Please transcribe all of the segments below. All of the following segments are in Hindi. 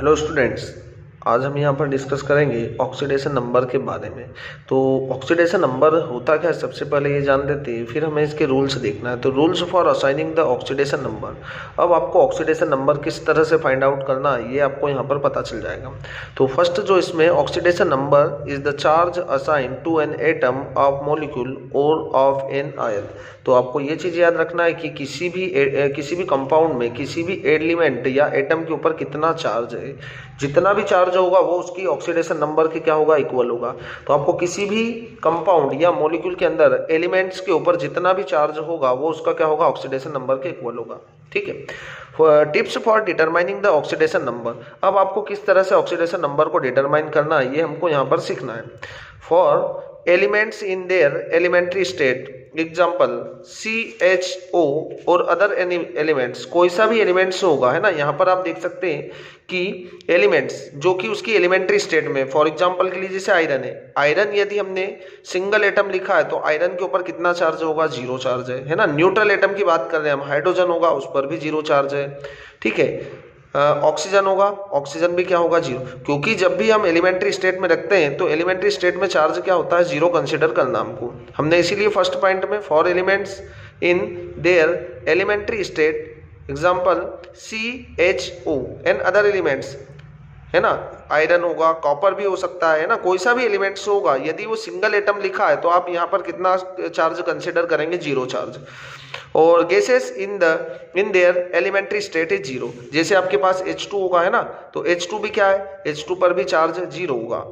हेलो स्टूडेंट्स, आज हम यहाँ पर डिस्कस करेंगे ऑक्सीडेशन नंबर के बारे में। तो ऑक्सीडेशन नंबर होता क्या है, सबसे पहले ये जान लेते हैं, फिर हमें इसके रूल्स देखना है। तो rules for assigning the oxidation number. अब आपको ऑक्सीडेशन नंबर किस तरह से फाइंड आउट करना है ये आपको यहाँ पर पता चल जाएगा। तो फर्स्ट जो इसमें oxidation number is the charge assign to an atom of molecule और ऑफ एन आयन। तो आपको ये चीज़ याद रखना है कि किसी भी कंपाउंड में किसी भी एलिमेंट या एटम के ऊपर कितना चार्ज है, जितना भी चार्ज होगा वो उसकी ऑक्सीडेशन नंबर के क्या होगा, इक्वल होगा। तो आपको किसी भी कंपाउंड या मॉलिक्यूल के अंदर एलिमेंट्स के ऊपर जितना भी चार्ज होगा वो उसका क्या होगा, ऑक्सीडेशन नंबर के इक्वल होगा। ठीक है। Tips for determining the oxidation number. अब आपको किस तरह से ऑक्सीडेशन नंबर को डिटरमाइन करना है ये हमको यहाँ पर सीखना है। For elements in their elementary state, example CHO और अदर एलिमेंट्स, कोई सा भी एलिमेंट्स होगा, है ना। यहाँ पर आप देख सकते हैं कि एलिमेंट्स जो कि उसकी एलिमेंट्री स्टेट में, फॉर एग्जाम्पल के लिए जैसे आयरन है, आयरन यदि हमने सिंगल एटम लिखा है तो आयरन के ऊपर कितना चार्ज होगा, 0 चार्ज है ना। न्यूट्रल एटम की बात कर रहे हैं हम, हाइड्रोजन होगा उस पर भी 0 चार्ज है। ठीक है। ऑक्सीजन होगा, ऑक्सीजन भी क्या होगा, 0, क्योंकि जब भी हम एलिमेंट्री स्टेट में रखते हैं तो एलिमेंट्री स्टेट में चार्ज क्या होता है, 0 कंसिडर करना हमको। हमने इसीलिए फर्स्ट पॉइंट में for elements in their elementary state, example CHO and other elements, है ना, आयरन होगा, कॉपर भी हो सकता है ना, कोई सा भी एलिमेंट्स होगा, यदि वो सिंगल एटम लिखा है तो आप यहाँ पर कितना चार्ज कंसिडर करेंगे, 0 चार्ज। और gases in their elementary state is 0। जैसे आपके पास H2 होगा, है ना, तो H2 भी क्या है, H2 पर भी चार्ज 0 होगा।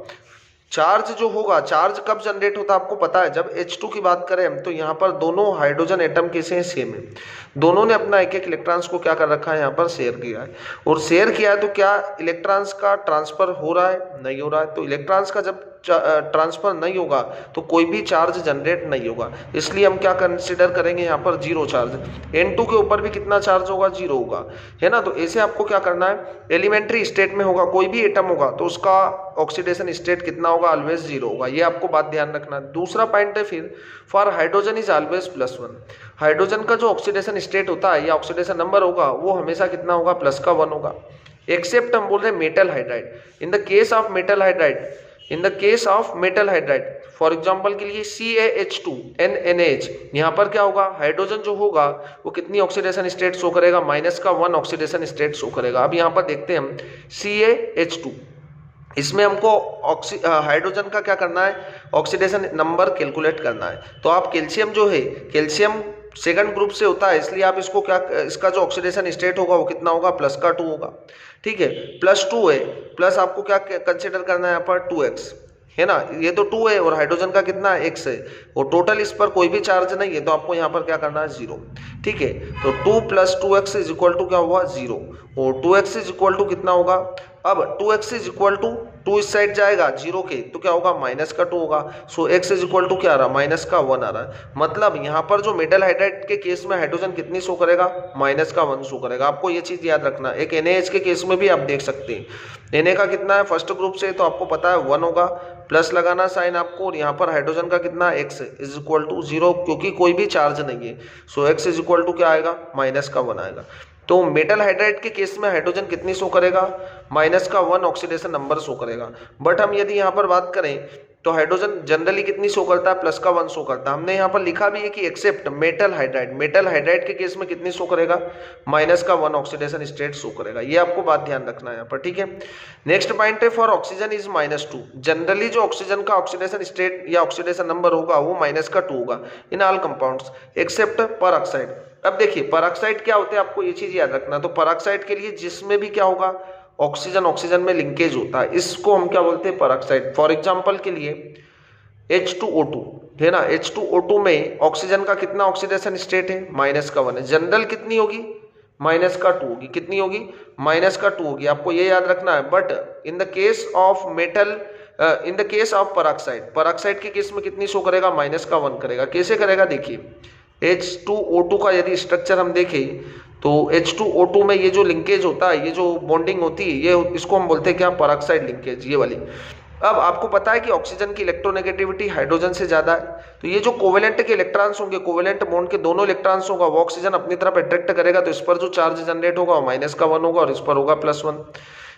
चार्ज जो होगा, चार्ज कब जनरेट होता है आपको पता है, जब H2 की बात करें हम तो यहाँ पर दोनों हाइड्रोजन एटम कैसे हैं, सेम है। दोनों ने अपना एक एक इलेक्ट्रॉन्स को क्या कर रखा है, यहाँ पर शेयर किया है। और शेयर किया है तो क्या इलेक्ट्रॉन्स का ट्रांसफर हो रहा है, नहीं हो रहा है। तो इलेक्ट्रॉन्स का जब ट्रांसफर नहीं होगा तो कोई भी चार्ज जनरेट नहीं होगा, इसलिए हम क्या कंसिडर करेंगे यहाँ पर, 0 चार्ज। N2 के ऊपर भी कितना चार्ज होगा, 0 होगा, है ना। तो ऐसे आपको क्या करना है, एलिमेंट्री स्टेट में होगा कोई भी एटम होगा तो उसका ऑक्सीडेशन स्टेट कितना होगा, ऑलवेज 0 होगा। ये आपको बात ध्यान रखना है। दूसरा पॉइंट है फिर, for hydrogen is always +1। Hydrogen का जो ऑक्सीडेशन स्टेट होता है या ऑक्सीडेशन नंबर होगा वो हमेशा कितना होगा, +1 होगा। एक्सेप्ट हम बोल रहे हैं metal hydride. In the case of metal hydride, for example के लिए CaH2NNH, यहाँ पर क्या होगा, हाइड्रोजन जो होगा वो कितनी ऑक्सीडेशन स्टेट शो करेगा, -1 ऑक्सीडेशन स्टेट शो करेगा। अब यहाँ पर देखते हैं हम CaH2, इसमें हमको हाइड्रोजन का क्या करना है, ऑक्सीडेशन नंबर कैलकुलेट करना है। तो आप कैल्शियम जो है, कैल्शियम सेकंड ग्रुप से होता है, इसलिए आप इसको क्या, इसका जो ऑक्सीडेशन स्टेट होगा वो कितना होगा, +2 होगा। ठीक है, +2 है, प्लस आपको क्या कंसिडर करना है यहाँ पर, 2x, है ना। ये तो 2 है और हाइड्रोजन का कितना है, x है, और टोटल इस पर कोई भी चार्ज नहीं है तो आपको यहाँ पर क्या करना है, 0। ठीक है, तो 2 + 2x इज इक्वल टू क्या हुआ, 0, और 2x इज इक्वल टू कितना होगा, अब 2x इज इक्वल टू 2 इस साइड जाएगा 0 के तो क्या होगा, -2 होगा। सो x इज इक्वल टू क्या आ रहा है, -1 आ रहा है। मतलब यहाँ पर जो मेटल हाइड्राइड के केस में हाइड्रोजन कितनी शो करेगा, -1 शो करेगा। आपको ये चीज याद रखना। एक NaH के केस में भी आप देख सकते हैं, Na का कितना है, फर्स्ट ग्रुप से, तो आपको पता है 1 होगा, प्लस लगाना साइन आपको, और यहाँ पर हाइड्रोजन का कितना, x इज इक्वल टू 0, क्योंकि कोई भी चार्ज नहीं है। सो x इज इक्वल टू क्या आएगा, -1 आएगा। तो मेटल हाइड्राइड के केस में हाइड्रोजन कितनी शो करेगा, -1 ऑक्सीडेशन नंबर शो करेगा। बट हम यदि यहाँ पर बात करें तो हाइड्रोजन जनरली कितनी शो करता है, +1 शो करता है। हमने यहाँ पर लिखा भी है कि एक्सेप्ट मेटल हाइड्राइड के केस में कितनी शो करेगा, -1 ऑक्सीडेशन स्टेट शो करेगा। ये आपको बात ध्यान रखना है यहाँ पर। ठीक है, नेक्स्ट पॉइंट है, फॉर ऑक्सीजन इज -2। जनरली जो ऑक्सीजन का ऑक्सीडेशन स्टेट या ऑक्सीडेशन नंबर होगा वो -2 होगा in all compounds except peroxide. अब देखिए परऑक्साइड क्या होते हैं, आपको ये चीज याद रखना। तो परऑक्साइड के लिए जिसमें भी क्या होगा, ऑक्सीजन में लिंकेज होता है, इसको हम क्या बोलते हैं, परऑक्साइड। फॉर एग्जांपल के लिए H2O2, है ना, H2O2 में ऑक्सीजन का कितना ऑक्सीडेशन स्टेट है, -1 है। जनरल कितनी होगी, -2 होगी। कितनी होगी, -2 होगी। आपको ये याद रखना है। But in the case of metal, in the case of peroxide के केस में कितनी शो करेगा, -1 करेगा। कैसे करेगा, देखिए H2O2 का यदि स्ट्रक्चर हम देखें तो H2O2 में ये जो लिंकेज होता है, ये जो बॉन्डिंग होती है, ये इसको हम बोलते हैं क्या, परऑक्साइड लिंकेज, ये वाली। अब आपको पता है कि ऑक्सीजन की इलेक्ट्रोनेगेटिविटी हाइड्रोजन से ज्यादा है, तो ये जो कोवेलेंट के इलेक्ट्रॉन्स होंगे, कोवेलेंट बॉन्ड के दोनों इलेक्ट्रॉन्स होगा, वो ऑक्सीजन अपनी तरफ अट्रैक्ट करेगा, तो इस पर जो चार्ज जनरेट होगा वो -1 होगा और इस पर होगा +1।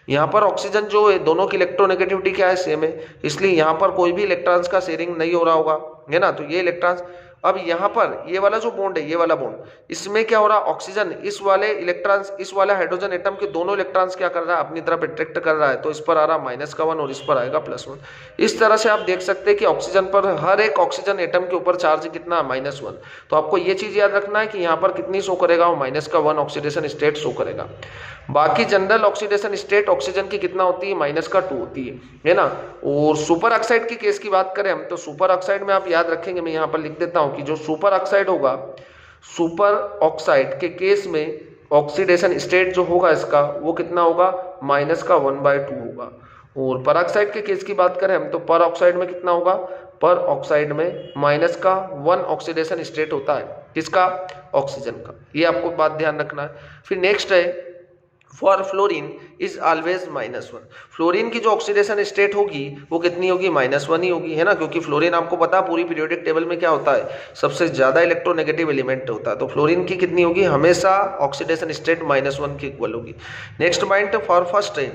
यहाँ पर ऑक्सीजन जो है दोनों की इलेक्ट्रोनेगेटिविटी क्या है, सेम है, इसलिए यहाँ पर कोई भी इलेक्ट्रॉन्स का शेयरिंग नहीं हो रहा होगा, है ना। तो ये इलेक्ट्रॉन्स, अब यहाँ पर ये वाला जो बॉन्ड है, ये वाला बॉन्ड, इसमें क्या हो रहा है, ऑक्सीजन इस वाले इलेक्ट्रॉन्स, इस वाले हाइड्रोजन एटम के दोनों इलेक्ट्रॉन्स क्या कर रहा है, अपनी तरफ अट्रैक्ट कर रहा है, तो इस पर आ रहा -1 और इस पर आएगा +1। इस तरह से आप देख सकते हैं कि ऑक्सीजन पर हर एक ऑक्सीजन एटम के ऊपर चार्ज कितना, -1। तो आपको ये चीज याद रखना है कि यहाँ पर कितनी शो करेगा, वो -1 ऑक्सीडेशन स्टेट शो करेगा। बाकी जनरल ऑक्सीडेशन स्टेट ऑक्सीजन की कितना होती है, -2 होती है ना। और सुपर ऑक्साइड की केस की बात करें हम, तो सुपर ऑक्साइड में आप याद रखेंगे, मैं यहाँ पर लिख देता हूँ कि जो सुपर ऑक्साइड होगा, सुपर ऑक्साइड के केस में ऑक्सीडेशन स्टेट जो होगा इसका, वो कितना होगा, -1/2 होगा। और पर ऑक्साइड के केस की बात करें हम, तो पर ऑक्साइड में कितना होगा, पर ऑक्साइड में -1 ऑक्सीडेशन स्टेट होता है, किसका, ऑक्सीजन का। ये आपको बात ध्यान रखना है। फिर नेक्स्ट है, for fluorine is always -1। Fluorine की जो ऑक्सीडेशन स्टेट होगी वो कितनी होगी, -1 ही होगी, है ना, क्योंकि फ्लोरीन आपको पता है पूरी पीरियोडिक टेबल में क्या होता है, सबसे ज्यादा इलेक्ट्रोनेगेटिव एलिमेंट होता है। तो फ्लोरीन की कितनी होगी, हमेशा ऑक्सीडेशन स्टेट -1 की इक्वल होगी। नेक्स्ट पॉइंट, फॉर फर्स्ट है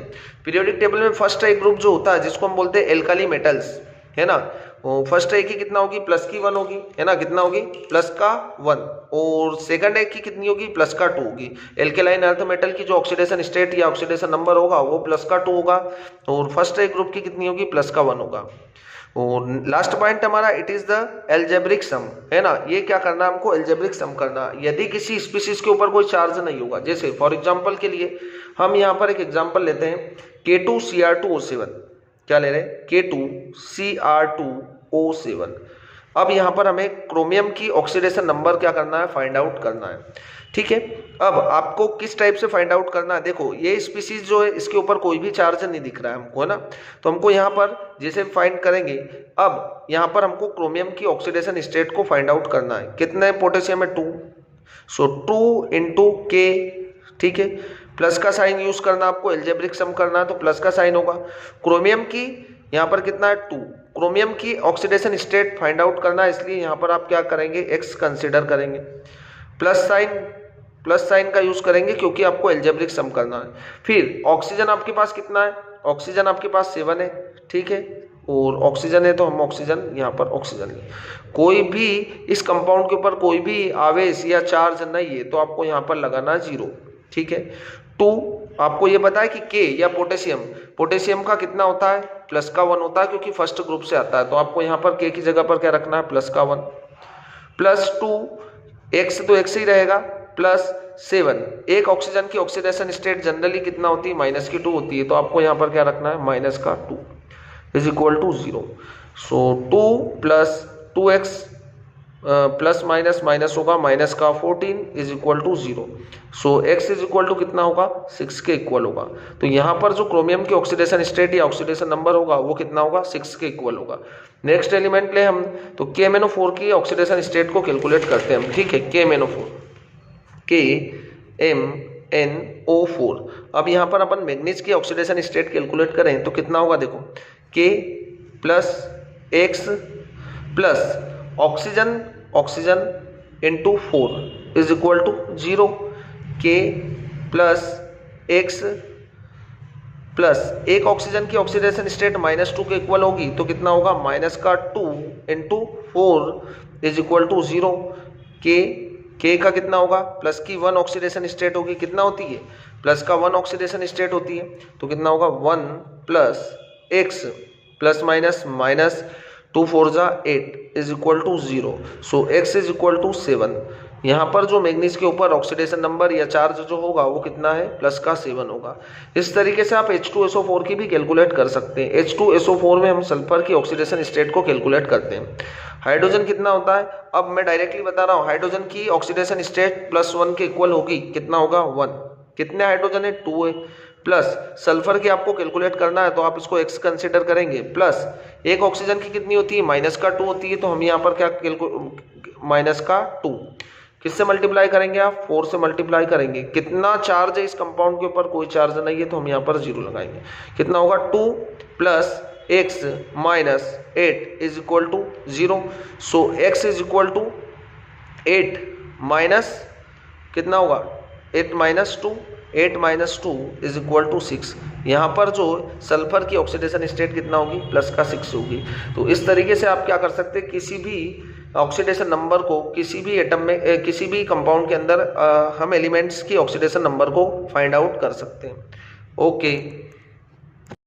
पीरियोडिक टेबल में फर्स्ट एक ग्रुप जो होता है जिसको हम बोलते हैं एल्काली मेटल्स, है ना, फर्स्ट एक की कितना होगी, +1 होगी, है ना, कितना होगी, +1। और सेकंड एक की कितनी होगी, +2 होगी। एल्केलाइन अर्थ मेटल की जो ऑक्सीडेशन स्टेट या ऑक्सीडेशन नंबर होगा वो +2 होगा। और फर्स्ट एक ग्रुप की कितनी होगी, +1 होगा। और लास्ट पॉइंट हमारा, it is the algebraic sum, है ना। ये क्या करना है हमको, एल्जेब्रिक सम करना। यदि किसी स्पीसीज के ऊपर कोई चार्ज नहीं होगा, जैसे फॉर एग्जाम्पल के लिए हम यहाँ पर एक एग्जाम्पल लेते हैं, K2Cr2O7, क्या ले रहे हैं, K2Cr2O7। अब यहाँ पर हमें क्रोमियम की ऑक्सीडेशन नंबर क्या करना है, फाइंड आउट करना है, ठीक है। अब आपको किस टाइप से फाइंड आउट करना है, देखो ये स्पीसीज जो है इसके ऊपर कोई भी चार्ज नहीं दिख रहा है हमको, है ना। तो हमको यहाँ पर जैसे फाइंड करेंगे, अब यहाँ पर हमको क्रोमियम की ऑक्सीडेशन स्टेट को फाइंड आउट करना है। कितने पोटेशियम है, 2, सो 2 × K, ठीक है। प्लस का साइन यूज करना, आपको एल्जेब्रिक सम करना है तो प्लस का साइन होगा। क्रोमियम की यहाँ पर कितना है, 2। क्रोमियम की ऑक्सीडेशन स्टेट फाइंड आउट करना है, इसलिए यहाँ पर आप क्या करेंगे, x कंसीडर करेंगे, प्लस साइन का यूज करेंगे क्योंकि आपको एल्जेब्रिक सम करना है। फिर ऑक्सीजन आपके पास कितना है, ऑक्सीजन आपके पास 7 है, ठीक है। और ऑक्सीजन है तो हम ऑक्सीजन यहाँ पर ऑक्सीजन लें। कोई भी इस कंपाउंड के ऊपर कोई भी आवेश या चार्ज नहीं है तो आपको यहाँ पर लगाना 0, ठीक है। 2, आपको ये पता है कि K या पोटेशियम का कितना होता है, +1 होता है, क्योंकि फर्स्ट ग्रुप से आता है। तो आपको यहाँ पर K की जगह पर क्या रखना है, +1, +2, X तो X ही रहेगा, +7। एक ऑक्सीजन की ऑक्सीडेशन स्टेट जनरली कितना होती है, -2 होती है, तो आपको यहाँ पर क्या रखना है, -2 = 0। सो 2 + 2x प्लस माइनस माइनस होगा, -14 = 0। सो x = कितना होगा, 6 के इक्वल होगा। तो यहाँ पर जो क्रोमियम की ऑक्सीडेशन स्टेट या ऑक्सीडेशन नंबर होगा वो कितना होगा, 6 के इक्वल होगा। नेक्स्ट एलिमेंट ले हम, तो KMnO4 की ऑक्सीडेशन स्टेट को कैलकुलेट करते हैं हम, ठीक है। KMnO4। अब यहाँ पर अपन मैग्नीज की ऑक्सीडेशन स्टेट कैलकुलेट करें तो कितना होगा, देखो K + X plus oxygen into 4 = 0। K + X plus एक ऑक्सीजन की ऑक्सीडेशन स्टेट -2 के इक्वल होगी तो कितना होगा, -2 × 4 = 0। K का कितना होगा, प्लस की 1 ऑक्सीडेशन स्टेट होगी, कितना होती है, प्लस का 1 ऑक्सीडेशन स्टेट होती है, तो कितना होगा, 1 + X प्लस माइनस 2 × 4 = 8 = 0। सो x = 7। यहाँ पर जो मैग्नीज के ऊपर ऑक्सीडेशन नंबर या चार्ज जो होगा वो कितना है, +7 होगा। इस तरीके से आप H2SO4 की भी कैलकुलेट कर सकते हैं। H2SO4 में हम सल्फर की ऑक्सीडेशन स्टेट को कैलकुलेट करते हैं। हाइड्रोजन कितना होता है, अब मैं डायरेक्टली बता रहा हूँ, हाइड्रोजन की ऑक्सीडेशन स्टेट +1 के इक्वल होगी, कितना होगा, 1। कितने हाइड्रोजन है, 2 है। प्लस सल्फर की आपको कैलकुलेट करना है तो आप इसको x कंसीडर करेंगे, प्लस एक ऑक्सीजन की कितनी होती है, -2 होती है, तो हम यहाँ पर क्या -2 किससे मल्टीप्लाई करेंगे, आप 4 से मल्टीप्लाई करेंगे। कितना चार्ज है इस कंपाउंड के ऊपर, कोई चार्ज नहीं है तो हम यहाँ पर 0 लगाएंगे। कितना होगा, 2 + x - 8 = 0। सो x = 8 माइनस कितना होगा, 8 - 2 8 माइनस 2 इज इक्वल टू 6। यहाँ पर जो सल्फर की ऑक्सीडेशन स्टेट कितना होगी, प्लस का 6 होगी। तो इस तरीके से आप क्या कर सकते हैं, किसी भी ऑक्सीडेशन नंबर को किसी भी एटम में किसी भी कंपाउंड के अंदर हम एलिमेंट्स की ऑक्सीडेशन नंबर को फाइंड आउट कर सकते हैं। ओके।